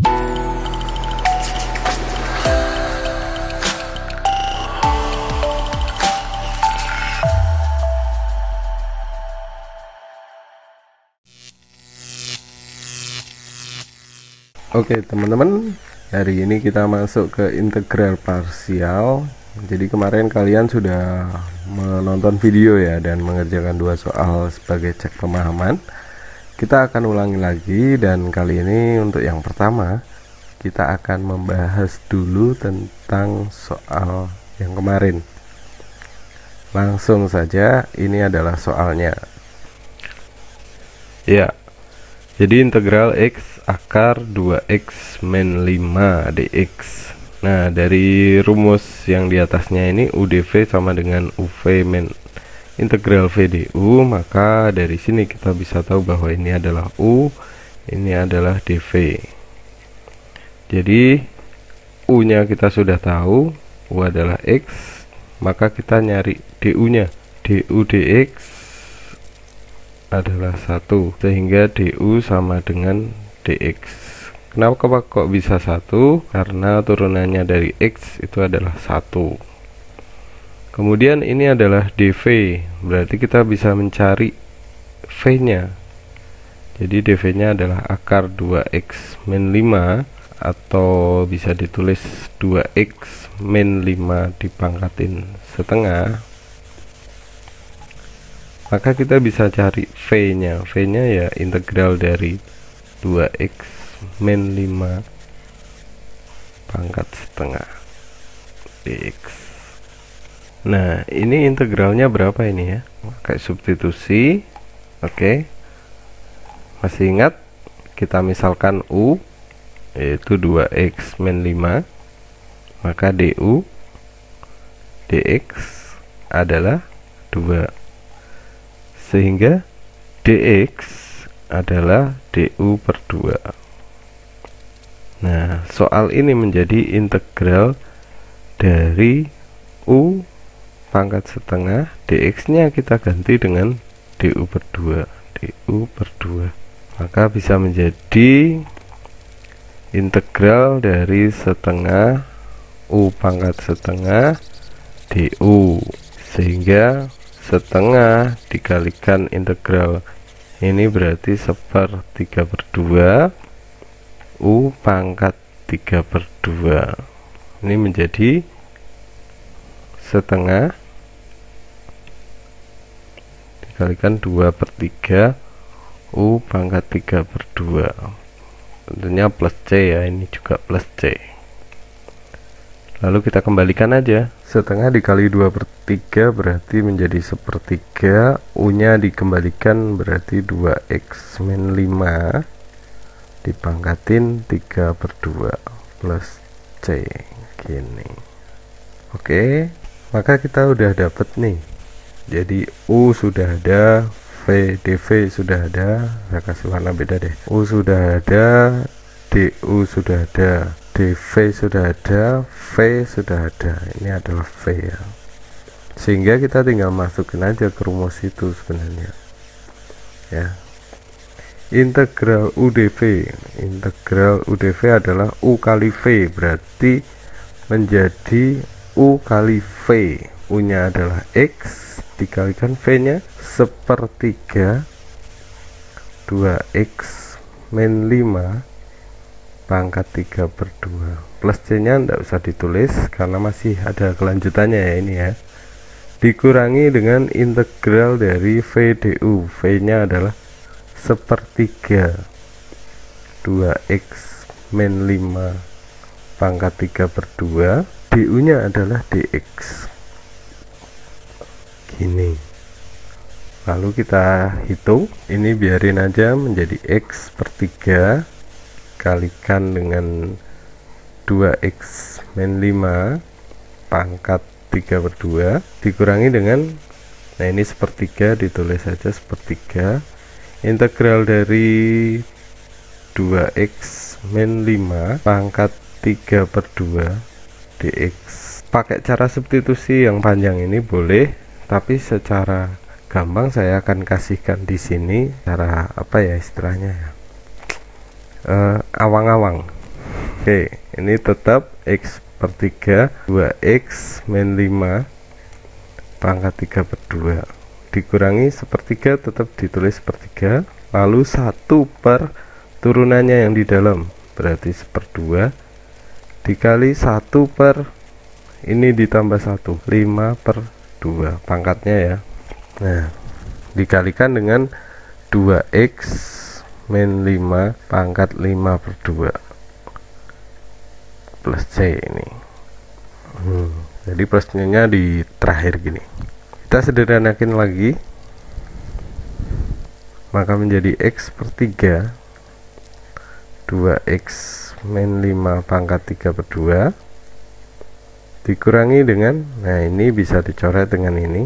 Oke teman-teman, hari ini kita masuk ke integral parsial. Jadi kemarin kalian sudah menonton video ya dan mengerjakan 2 soal sebagai cek pemahaman. Kita akan ulangi lagi, dan kali ini untuk yang pertama kita akan membahas dulu tentang soal yang kemarin. Langsung saja, ini adalah soalnya. Ya, jadi integral x akar 2x min 5 dx. Nah, dari rumus yang di atasnya ini UdV sama dengan UV min integral V du, maka dari sini kita bisa tahu bahwa ini adalah U, ini adalah dV. Jadi U nya kita sudah tahu, U adalah X, maka kita nyari du nya, du dx adalah 1, sehingga du sama dengan dx. Kenapa kok bisa 1? Karena turunannya dari x itu adalah 1. Kemudian ini adalah dv, berarti kita bisa mencari v nya. Jadi dv nya adalah akar 2x min 5, atau bisa ditulis 2x min 5 dipangkatin setengah. Maka kita bisa cari v nya. V nya ya integral dari 2x min 5 pangkat setengah dx. Nah, ini integralnya berapa ini ya? Pakai substitusi. Oke. Masih ingat? Kita misalkan U yaitu 2x min 5, maka du dx adalah 2, sehingga dx adalah du per 2. Nah, soal ini menjadi integral dari U pangkat setengah, dx nya kita ganti dengan du per 2, du per 2. Maka bisa menjadi integral dari setengah U pangkat setengah du, sehingga setengah dikalikan integral ini berarti 1/3 per 2 U pangkat 3 per 2. Ini menjadi setengah dikalikan 2/3 U pangkat 3 per 2. Tentunya plus C ya, ini juga plus C. Lalu kita kembalikan aja. Setengah dikali 2/3 berarti menjadi 1/3. U nya dikembalikan berarti 2x min 5 dipangkatin 3 per 2 plus C gini. Oke, maka kita udah dapet nih. Jadi U sudah ada, V dV sudah ada. Saya kasih warna beda deh. U sudah ada, du sudah ada, dv sudah ada, v sudah ada. Ini adalah v ya, sehingga kita tinggal masukin aja ke rumus itu sebenarnya ya. Integral UdV adalah U kali V, berarti menjadi U kali V. U nya adalah X dikalikan V nya 1/3 2x min 5 pangkat 3 per 2. Plus C nya tidak usah ditulis karena masih ada kelanjutannya ya ini ya. Dikurangi dengan integral dari V du. V nya adalah 1/3 2x min 5 pangkat 3 per 2. du nya adalah dx gini. Lalu kita hitung, ini biarin aja menjadi x per 3 kalikan dengan 2x min 5 pangkat 3 per 2 dikurangi dengan, nah ini 1/3 ditulis saja 1/3 integral dari 2x min 5 pangkat 3 per 2 dx. Pakai cara substitusi yang panjang ini boleh, tapi secara gampang saya akan kasihkan di sini cara apa ya istilahnya ya, awang-awang Oke, ini tetap X per 3 2X min 5 pangkat 3 per 2 dikurangi sepertiga, tetap ditulis sepertiga, lalu 1 per turunannya yang di dalam berarti seperdua dikali 1 per ini ditambah 1 5 per 2 pangkatnya ya. Nah, dikalikan dengan 2X min 5 pangkat 5 per 2 plus C ini. Jadi plusnya di terakhir gini. Kita sederhanakan lagi, maka menjadi X per 3 2X min 5 pangkat 3 per 2 dikurangi dengan, nah ini bisa dicoret dengan ini,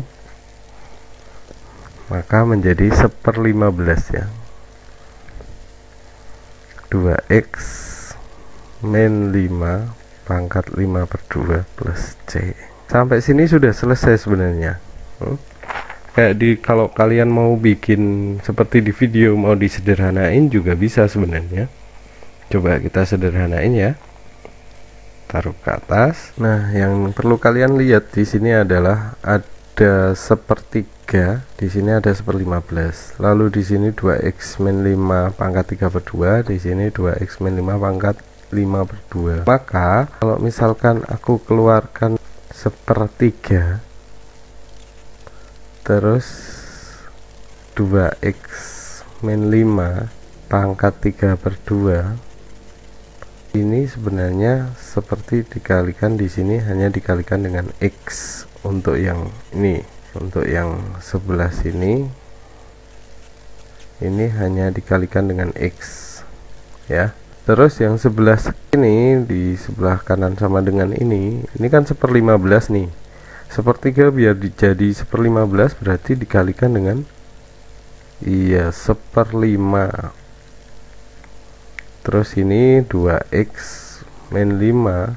maka menjadi 1/15 ya. 2X min 5 pangkat 5 per 2 plus C. Sampai sini sudah selesai sebenarnya. Kayak kalau kalian mau bikin seperti di video, mau disederhanain juga bisa sebenarnya. Coba kita sederhanain ya. Taruh ke atas. Nah, yang perlu kalian lihat di sini adalah ada sepertiga, di sini ada 1/15. Lalu di sini 2X min 5 pangkat 3 per 2, di sini 2X min 5 pangkat 5 per 2. Maka kalau misalkan aku keluarkan sepertiga terus 2X min 5 pangkat 3 per 2 ini sebenarnya seperti dikalikan di sini hanya dikalikan dengan X untuk yang ini, untuk yang sebelah sini ini hanya dikalikan dengan X ya. Terus yang sebelah sini di sebelah kanan sama dengan ini kan 1/15 nih. Sepertiga biar jadi 1/15 berarti dikalikan dengan 1/5. Terus ini 2X min 5.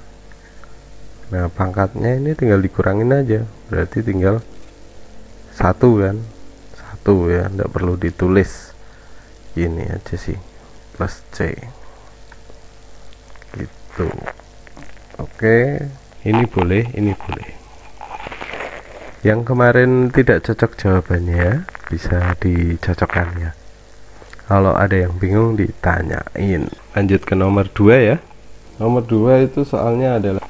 Nah, pangkatnya ini tinggal dikurangin aja, berarti tinggal 1 kan, 1 ya, tidak perlu ditulis, ini aja sih plus C gitu. Oke, ini boleh, ini boleh. Yang kemarin tidak cocok jawabannya bisa dicocokkan ya. Kalau ada yang bingung ditanyain. Lanjut ke nomor 2 ya. Nomor 2 itu soalnya adalah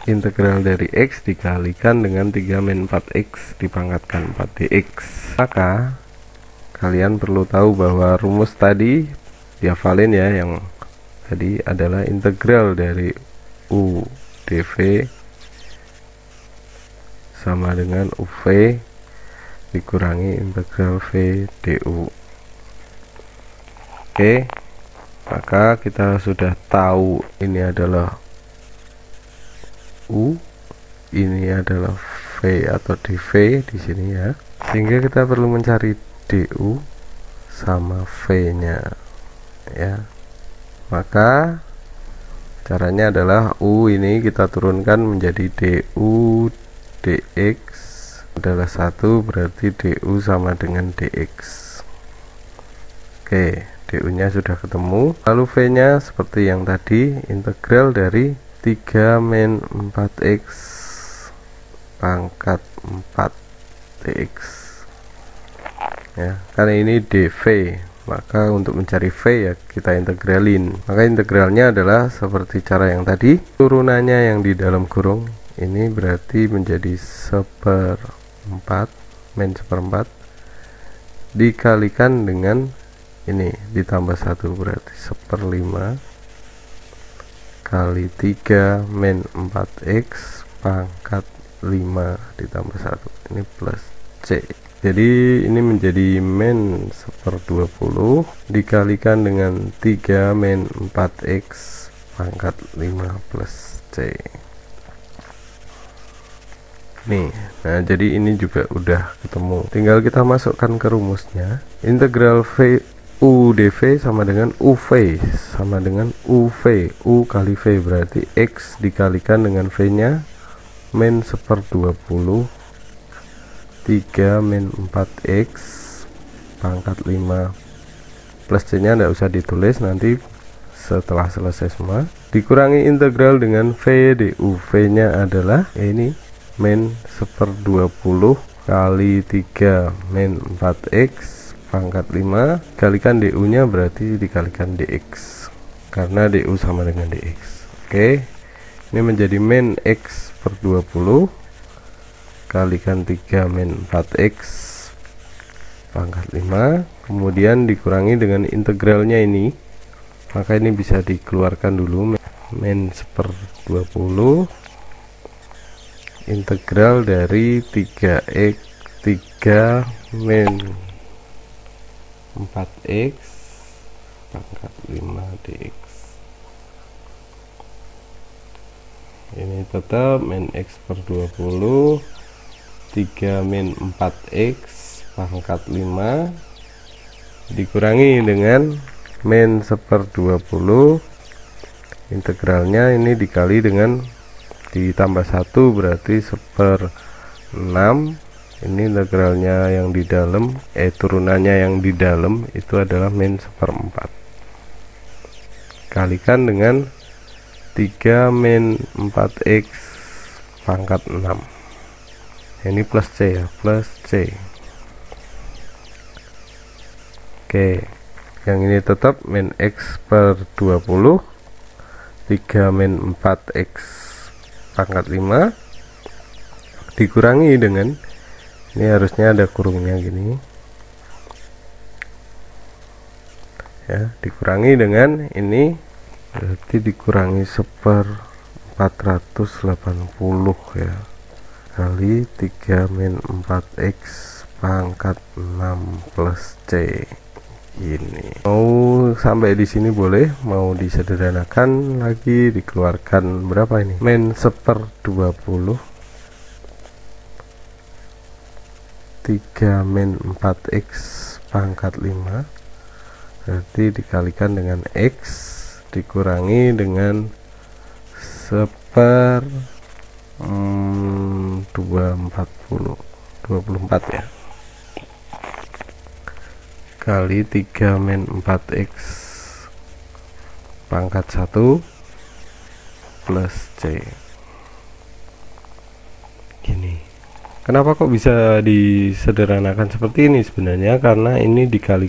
integral dari X dikalikan dengan 3 min 4X dipangkatkan 4dx. Maka kalian perlu tahu bahwa rumus tadi dihafalin ya, yang tadi adalah integral dari U dV sama dengan UV dikurangi integral V du. Oke, maka kita sudah tahu ini adalah U, ini adalah V atau dV di sini ya, sehingga kita perlu mencari du sama V nya ya. Maka caranya adalah U ini kita turunkan menjadi du dx adalah 1, berarti du sama dengan dx. Oke, du nya sudah ketemu. Lalu V nya seperti yang tadi, integral dari 3 min 4X pangkat 4 dx ya, karena ini dV, maka untuk mencari V ya kita integralin. Maka integralnya adalah seperti cara yang tadi, turunannya yang di dalam kurung ini berarti menjadi 1/4 min 1/4 dikalikan dengan ini ditambah 1, berarti 1/5 kali 3 min 4X pangkat 5 ditambah 1, ini plus C. Jadi ini menjadi min 1/20 dikalikan dengan 3 min 4X pangkat 5 plus C. Nih, nah jadi ini juga udah ketemu. Tinggal kita masukkan ke rumusnya. Integral V U dV sama dengan UV sama dengan UV. U kali V berarti X dikalikan dengan V nya min 1/20 3 min 4X pangkat 5 plus C nya tidak usah ditulis, nanti setelah selesai semua, dikurangi integral dengan V du. V nya adalah ini min 1/20 kali 3 min 4x pangkat 5 kalikan du nya berarti dikalikan dx, karena du sama dengan dx. Oke, ini menjadi min x/20 kalikan 3 min 4x pangkat 5, kemudian dikurangi dengan integralnya ini, maka ini bisa dikeluarkan dulu. Min 1/20 integral dari 3 min 4x pangkat 5 dx. Ini tetap min x/20 3 min 4x pangkat 5 dikurangi dengan min 1/20 integralnya ini dikali dengan ditambah 1 berarti 1/6. Ini integralnya yang di dalam, turunannya yang di dalam itu adalah min 1/4 kalikan dengan 3 min 4x pangkat 6. Ini plus c ya, plus c. Oke, yang ini tetap min x/20 3 min 4x pangkat 5 dikurangi dengan, ini harusnya ada kurungnya gini ya, dikurangi dengan ini berarti dikurangi 1/480 ya, kali 3 min 4x pangkat 6 plus c. Ini mau sampai di sini boleh, mau disederhanakan lagi dikeluarkan berapa ini, min 1/20 3 min 4x pangkat 5 berarti dikalikan dengan x dikurangi dengan 24 ya, kali 3 min 4x pangkat 1 plus c. Gini, kenapa kok bisa disederhanakan seperti ini? Sebenarnya karena ini dikali,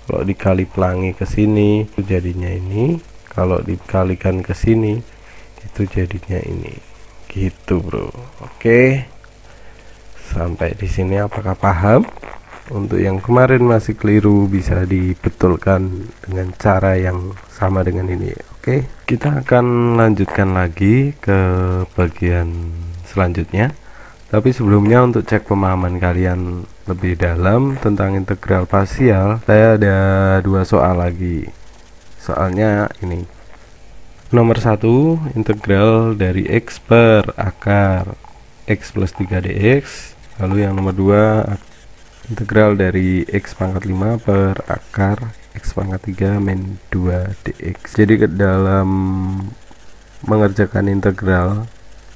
kalau dikali pelangi ke sini itu jadinya ini, kalau dikalikan ke sini itu jadinya ini, gitu bro. Oke, sampai di sini apakah paham? Untuk yang kemarin masih keliru bisa dibetulkan dengan cara yang sama dengan ini. Oke, kita akan lanjutkan lagi ke bagian selanjutnya. Tapi sebelumnya untuk cek pemahaman kalian lebih dalam tentang integral parsial, saya ada 2 soal lagi. Soalnya ini. Nomor 1, integral dari x per akar x plus 3 dx. Lalu yang nomor 2, integral dari x pangkat 5 per akar x pangkat 3 min 2 dx. Jadi ke dalam mengerjakan integral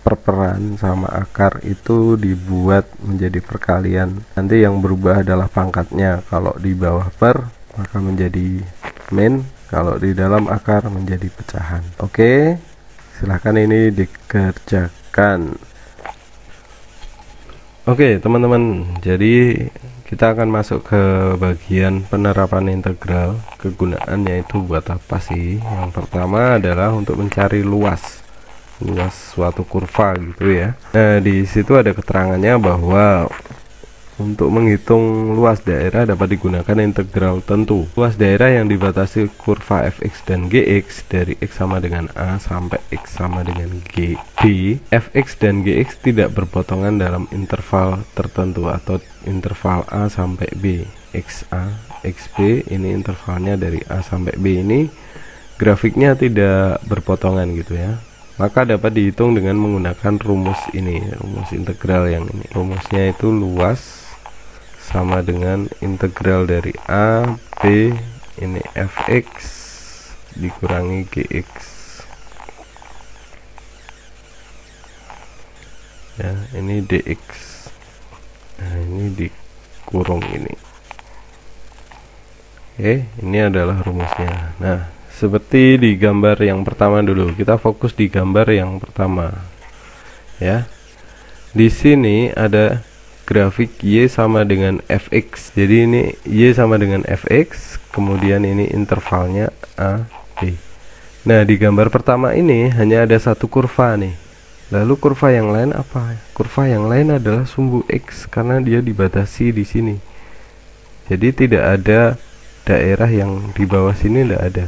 perperan sama akar itu dibuat menjadi perkalian. Nanti yang berubah adalah pangkatnya. Kalau di bawah per maka menjadi min, kalau di dalam akar menjadi pecahan. Oke, silahkan ini dikerjakan. Oke teman-teman, jadi kita akan masuk ke bagian penerapan integral. Kegunaannya itu buat apa sih? Yang pertama adalah untuk mencari luas suatu kurva gitu ya. Nah, di situ ada keterangannya bahwa untuk menghitung luas daerah dapat digunakan integral tentu. Luas daerah yang dibatasi kurva fx dan gx dari x sama dengan a sampai x sama dengan g. Di fx dan gx tidak berpotongan dalam interval tertentu atau interval a sampai b. xa, xb ini intervalnya dari a sampai b, ini grafiknya tidak berpotongan gitu ya. Maka dapat dihitung dengan menggunakan rumus ini, rumus integral yang ini. Rumusnya itu luas sama dengan integral dari a b ini fx dikurangi gx ya, ini dx. Nah, ini dikurung ini. Oke, ini adalah rumusnya. Nah, seperti di gambar yang pertama dulu. Kita fokus di gambar yang pertama ya. Di sini ada grafik Y sama dengan Fx. Jadi ini Y sama dengan Fx, kemudian ini intervalnya A, B. Nah, di gambar pertama ini hanya ada satu kurva nih. Lalu kurva yang lain apa? Kurva yang lain adalah sumbu X karena dia dibatasi di sini. Jadi tidak ada daerah yang di bawah sini, tidak ada.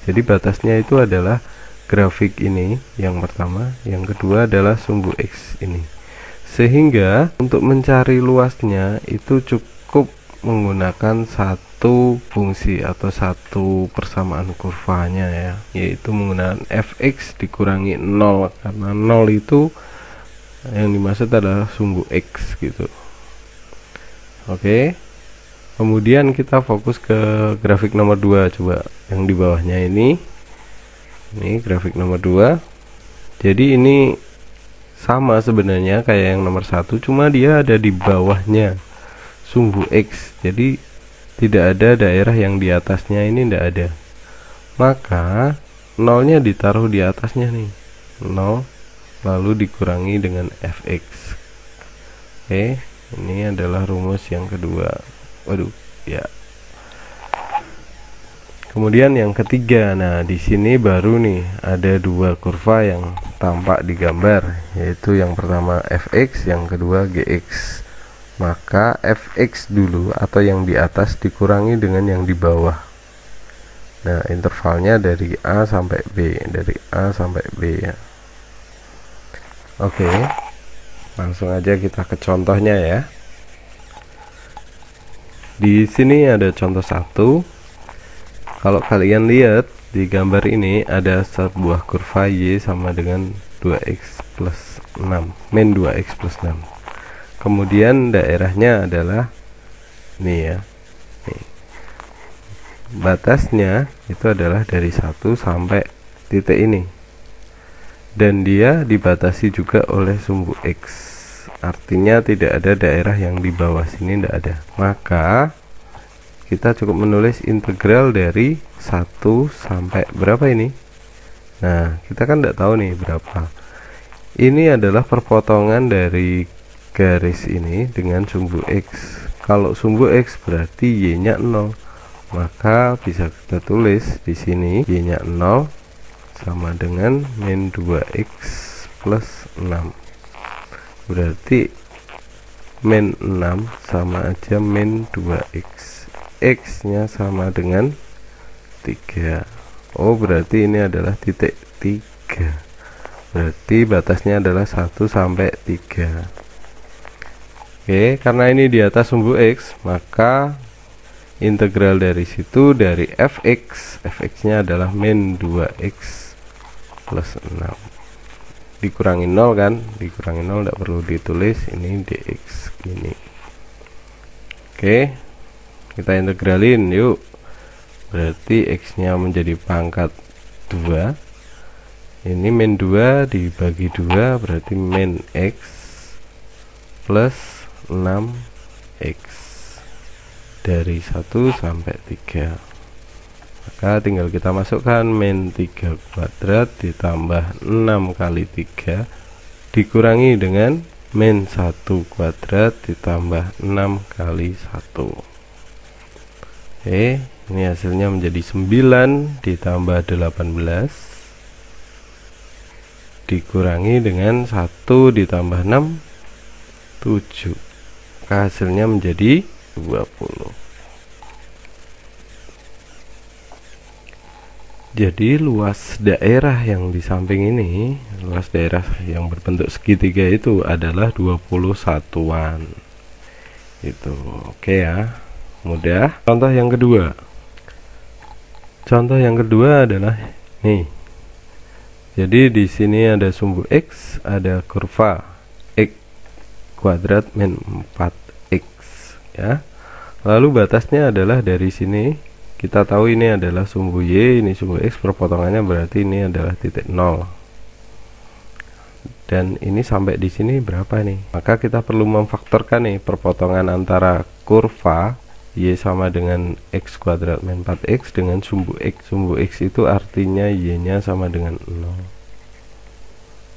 Jadi batasnya itu adalah grafik ini yang pertama, yang kedua adalah sumbu X ini. Sehingga untuk mencari luasnya itu cukup menggunakan satu fungsi atau satu persamaan kurvanya ya, yaitu menggunakan Fx dikurangi 0, karena 0 itu yang dimaksud adalah sumbu X gitu. Oke. Kemudian kita fokus ke grafik nomor 2, coba yang di bawahnya ini grafik nomor 2. Jadi ini sama sebenarnya kayak yang nomor 1, cuma dia ada di bawahnya sumbu X, jadi tidak ada daerah yang di atasnya, ini tidak ada. Maka nolnya ditaruh di atasnya nih, 0 lalu dikurangi dengan Fx. Oke, ini adalah rumus yang kedua. Waduh, ya. Kemudian yang ketiga, nah di sini baru nih ada dua kurva yang tampak di gambar, yaitu yang pertama Fx, yang kedua Gx. Maka Fx dulu atau yang di atas dikurangi dengan yang di bawah. Nah, intervalnya dari A sampai B, dari A sampai B ya. Oke, langsung aja kita ke contohnya ya. Di sini ada contoh 1. Kalau kalian lihat di gambar ini ada sebuah kurva Y sama dengan 2x plus 6, min 2x plus 6. Kemudian daerahnya adalah nih ya. Nih. Batasnya itu adalah dari 1 sampai titik ini. Dan dia dibatasi juga oleh sumbu X. Artinya tidak ada daerah yang di bawah sini, tidak ada. Maka kita cukup menulis integral dari 1 sampai berapa ini. Nah, kita kan tidak tahu nih berapa. Ini adalah perpotongan dari garis ini dengan sumbu X. Kalau sumbu X berarti Y nya 0, maka bisa kita tulis di sini Y nya 0 sama dengan min 2x plus 6. Berarti min 6 sama aja min 2x. X nya sama dengan 3. Oh, berarti ini adalah titik 3. Berarti batasnya adalah 1 sampai 3. Oke, karena ini di atas sumbu X, maka integral dari situ dari Fx, Fx nya adalah min 2x plus 6. Dikurangi 0 kan, dikurangi 0 tidak perlu ditulis, ini dx ini. Oke, kita integralin yuk. Berarti x nya menjadi pangkat 2, ini min 2 dibagi 2 berarti min x plus 6x dari 1 sampai 3. Maka tinggal kita masukkan min 3 kuadrat ditambah 6 kali 3 dikurangi dengan min 1 kuadrat ditambah 6 kali 1. Oke, ini hasilnya menjadi 9 ditambah 18 dikurangi dengan 1 ditambah 6, 7. Maka hasilnya menjadi 20. Jadi luas daerah yang di samping ini, luas daerah yang berbentuk segitiga itu adalah 21-an. Itu oke ya, mudah. Contoh yang kedua. Contoh yang kedua adalah nih. Jadi di sini ada sumbu X, ada kurva X kuadrat min 4x ya. Lalu batasnya adalah dari sini. Kita tahu ini adalah sumbu Y, ini sumbu X, perpotongannya berarti ini adalah titik 0. Dan ini sampai di sini berapa nih? Maka kita perlu memfaktorkan nih perpotongan antara kurva Y sama dengan X kuadrat min 4X dengan sumbu X. Sumbu X itu artinya Y nya sama dengan 0.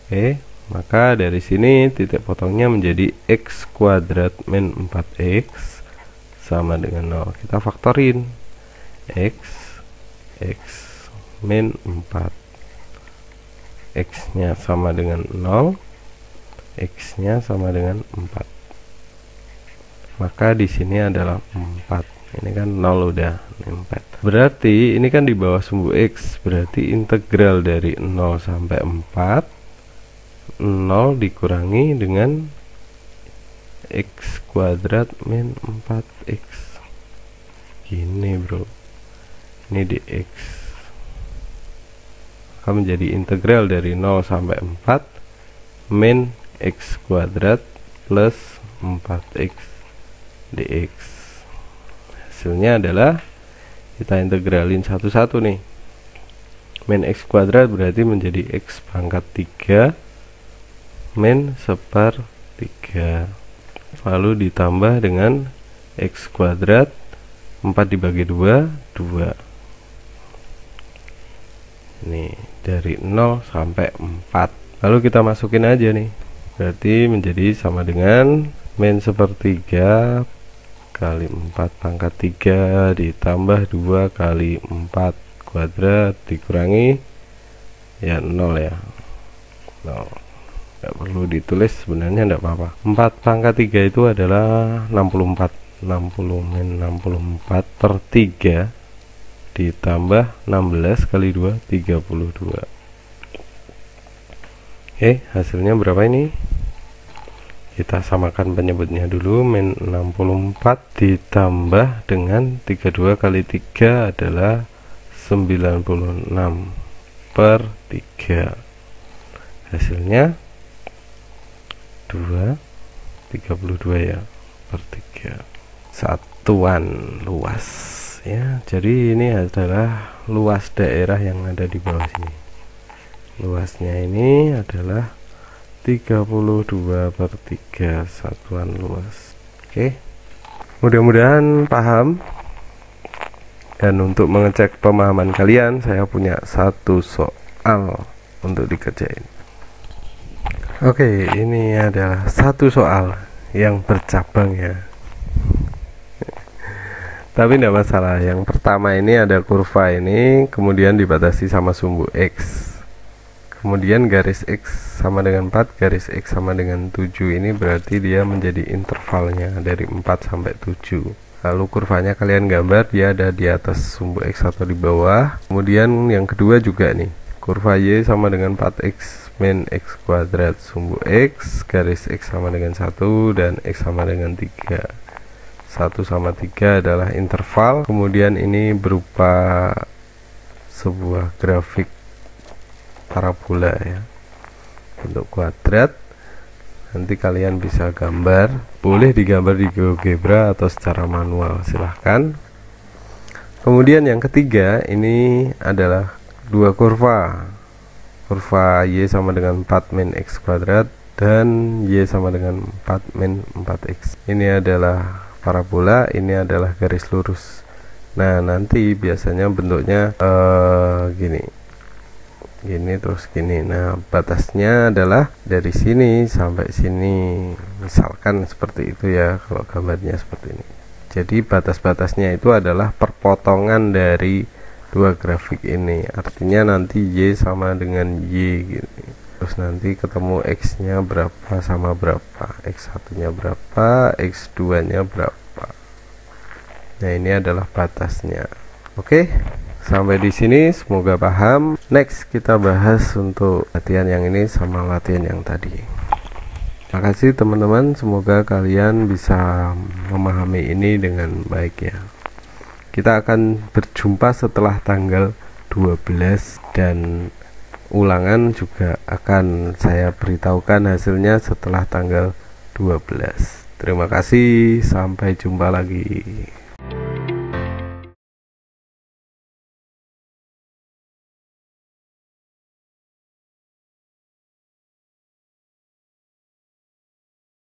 Oke, maka dari sini titik potongnya menjadi X kuadrat min 4X sama dengan 0. Kita faktorin X min 4, X nya sama dengan 0, X nya sama dengan 4. Maka di sini adalah 4. Ini kan 0 udah, 4. Berarti ini kan di bawah sumbu X, berarti integral dari 0 sampai 4, 0 dikurangi dengan X kuadrat min 4X. Gini bro, ini di X. Maka menjadi integral dari 0 sampai 4 min X kuadrat plus 4X dx. Hasilnya adalah kita integralin satu-satu nih. Min X kuadrat berarti menjadi X pangkat 3 min 1/3, lalu ditambah dengan X kuadrat 4 dibagi 2, 2. Ini dari 0 sampai 4. Lalu kita masukin aja nih. Berarti menjadi sama dengan min 1/3 kali 4 pangkat 3 ditambah 2 kali 4 kuadrat dikurangi ya 0 ya. 0. Nggak perlu ditulis sebenarnya, enggak apa-apa. 4 pangkat 3 itu adalah 64. 60 min 64/3 ditambah 16 kali 2 32. Oke, hasilnya berapa ini? Kita samakan penyebutnya dulu. Min 64 ditambah dengan 32 kali 3 adalah 96/3. Hasilnya 32 ya per 3. Satuan luas ya. Jadi ini adalah luas daerah yang ada di bawah sini. Luasnya ini adalah 32/3 satuan luas. Oke, mudah-mudahan paham. Dan untuk mengecek pemahaman kalian, saya punya satu soal untuk dikerjain. Oke, ini adalah satu soal yang bercabang ya. Tapi tidak masalah. Yang pertama ini ada kurva ini, kemudian dibatasi sama sumbu X. Kemudian garis X sama dengan 4, garis X sama dengan 7. Ini berarti dia menjadi intervalnya dari 4 sampai 7. Lalu kurvanya kalian gambar, dia ada di atas sumbu X atau di bawah. Kemudian yang kedua juga nih, kurva Y sama dengan 4X min X kuadrat. Sumbu X, garis X sama dengan 1 dan X sama dengan 3. 1 sama 3 adalah interval. Kemudian ini berupa sebuah grafik parabola ya, bentuk kuadrat. Nanti kalian bisa gambar, boleh digambar di GeoGebra atau secara manual, silahkan. Kemudian yang ketiga ini adalah dua kurva, kurva Y sama dengan 4 min X kuadrat dan Y sama dengan 4 min 4X. Ini adalah parabola, ini adalah garis lurus. Nah nanti biasanya bentuknya gini terus gini. Nah batasnya adalah dari sini sampai sini, misalkan seperti itu ya kalau gambarnya seperti ini. Jadi batas-batasnya itu adalah perpotongan dari dua grafik ini, artinya nanti Y sama dengan Y gini. Terus nanti ketemu X nya berapa sama berapa, X1 nya berapa, X2 nya berapa. Nah ini adalah batasnya. Oke, sampai di sini semoga paham. Next kita bahas untuk latihan yang ini sama latihan yang tadi. Terima kasih teman-teman, semoga kalian bisa memahami ini dengan baik ya. Kita akan berjumpa setelah tanggal 12 dan ulangan juga akan saya beritahukan hasilnya setelah tanggal 12. Terima kasih, sampai jumpa lagi.